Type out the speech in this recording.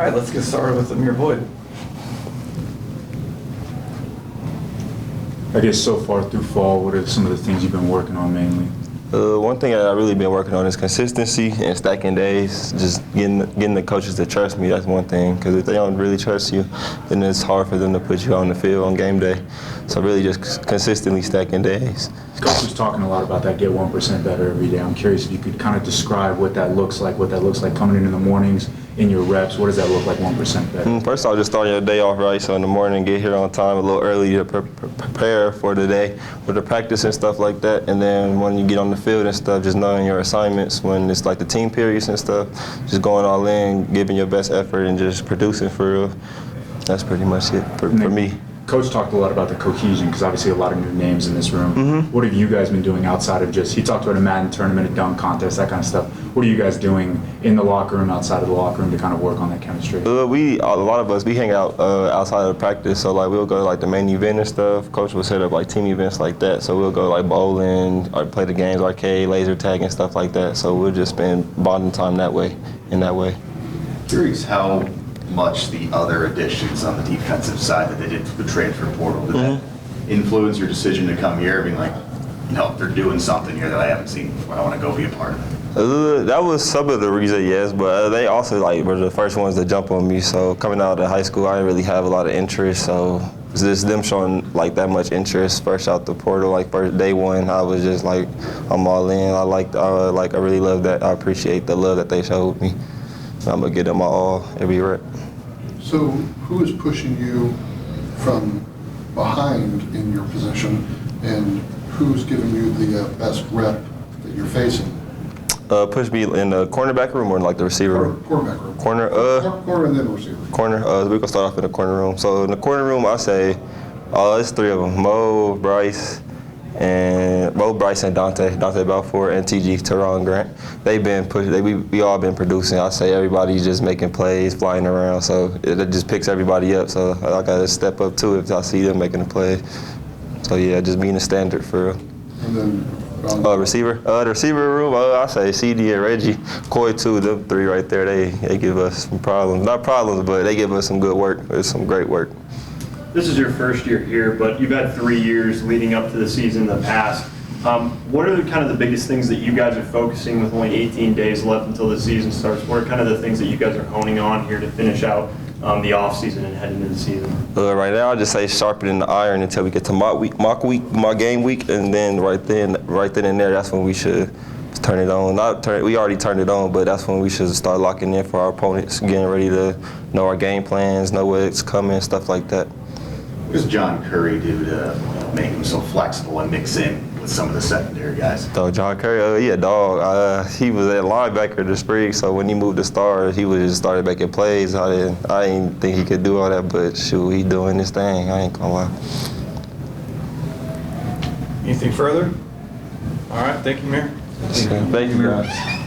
right, let's get started with Amir Boyd. I guess so far through fall, what are some of the things you've been working on mainly? One thing I've really been working on is consistency and stacking days. Just getting the coaches to trust me. That's one thing. Because if they don't really trust you, then it's hard for them to put you on the field on game day. So really just consistently stacking days. Coach was talking a lot about that get 1% better every day. I'm curious if you could kind of describe what that looks like coming in the mornings, in your reps. What does that look like 1% better? First off, just starting your day off right. So in the morning, get here on time a little early to prepare for the day, for the practice and stuff like that. And then when you get on the field and stuff, just knowing your assignments when it's like the team periods and stuff, just going all in, giving your best effort and just producing for real. That's pretty much it for me. Coach talked a lot about the cohesion because obviously a lot of new names in this room. What have you guys been doing outside of he talked about a Madden tournament, a dunk contest, that kind of stuff. What are you guys doing in the locker room, outside of the locker room to kind of work on that chemistry? A lot of us, we hang out outside of practice. So like we'll go to like the main event and stuff. Coach will set up like team events like that. So we'll go like bowling, or play the games, arcade, laser tag and stuff like that. So we'll just spend bonding time that way, in that way. Curious how much the other additions on the defensive side that they did for the transfer portal, did that influence your decision to come here, being like, no, they're doing something here that I haven't seen before, I want to go be a part of it? That was some of the reason, yes, but they also like were the first ones to jump on me. So coming out of high school, I didn't really have a lot of interest. So just them showing like that much interest first out the portal, like first day one, I was just like, I'm all in. I really love that. I appreciate the love that they showed me. I'm gonna give them my all every rep. So who is pushing you from behind in your position, and who's giving you the best rep that you're facing? Push me in the cornerback room or like the receiver room? Cornerback room. Corner, corner and then receiver. Corner, we're gonna start off in the corner room. So in the corner room, I say, it's three of them: Mo, Bryce, and Dante Balfour, and TG Teron Grant. They've been pushing. We all been producing. I say everybody's just making plays, flying around. So it just picks everybody up. So I gotta step up too if I see them making a play. So yeah, just being a standard for real. And then receiver. The receiver room, I say CD and Reggie, Coy too. Them three right there. They give us some problems. Not problems, but they give us some good work. It's some great work. This is your first year here, but you've had 3 years leading up to the season in the past. What are kind of the biggest things that you guys are focusing with only 18 days left until the season starts? What are kind of the things that you guys are honing on here to finish out the off season and head into the season? Right now, I just say sharpening the iron until we get to my game week, and then right then and there, that's when we should turn it on. We already turned it on, but that's when we should start locking in for our opponents, getting ready to know our game plans, know what's coming, stuff like that. What does John Curry do to make him so flexible and mix in with some of the secondary guys? So John Curry, he a dog. He was at linebacker this spring, so when he moved to stars, he was just started making plays. I didn't think he could do all that, but shoot, he doing his thing. I ain't gonna lie. Anything further? All right, thank you, Mayor. Thank you, guys.